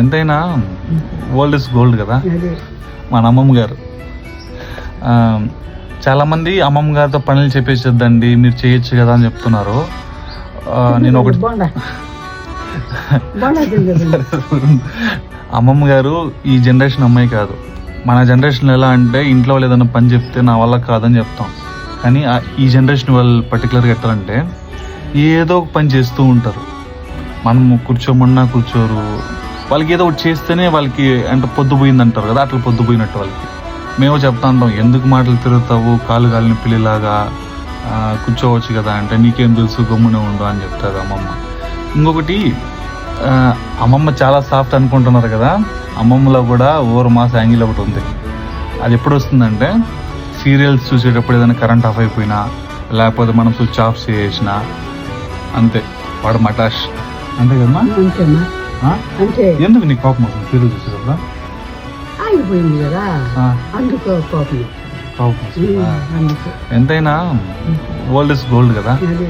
ఎంతైనా old is gold కదా. అదే మన అమ్మమ్మ గారు చాలామంది అమ్మమ్మ గారితో పనులు చెప్పేసేద్దండి మీరు చేయొచ్చు కదా అని చెప్తున్నారు. నేను ఒకటి బొండా బొండా తింటుంది. అమ్మమ్మ గారు ఈ జనరేషన్ అమ్మాయి కాదు. మన జనరేషన్ ఎలా అంటే ఇంట్లో వాళ్ళు ఏదైనా పని చెప్తే నా వల్ల కాదని చెప్తాం. కానీ ఈ జనరేషన్ వాళ్ళు పర్టికులర్గా ఎట్లంటే ఏదో ఒక పని చేస్తూ ఉంటారు. మనం కూర్చోమన్నా కూర్చోరు. వాళ్ళకి ఏదో ఒకటి చేస్తేనే వాళ్ళకి అంటే పొద్దుపోయింది అంటారు కదా, అట్లా పొద్దుపోయినట్టు వాళ్ళకి. మేము చెప్తా ఉంటాం ఎందుకు మాటలు తిరుగుతావు కాలు కాలిన పిల్లిలాగా, కూర్చోవచ్చు కదా అంటే నీకేం తెలుసు గమ్మునే ఉండు అని చెప్తారు అమ్మమ్మ. ఇంకొకటి అమ్మమ్మ చాలా సాఫ్ట్ అనుకుంటున్నారు కదా, అమ్మమ్మలో కూడా ఓవర్ మాస్ యాంగిల్ ఒకటి ఉంది. అది ఎప్పుడు వస్తుందంటే సీరియల్స్ చూసేటప్పుడు ఏదైనా కరెంట్ ఆఫ్ అయిపోయినా లేకపోతే మనం స్విచ్ ఆఫ్ చేసినా అంతే వాడు మటాష్ అంతే కదమ్మా. అంతేనా అంటే ఎందుకు నీకు కోపం వస్తుంది సీరియల్ చూసేటప్పుడు? ఆగిపోయింది కదా అందుకో కోపం. కోపం వస్తుందా? అందుకు ఎంతైనా ఓల్డ్ ఇస్ గోల్డ్ కదా. అదే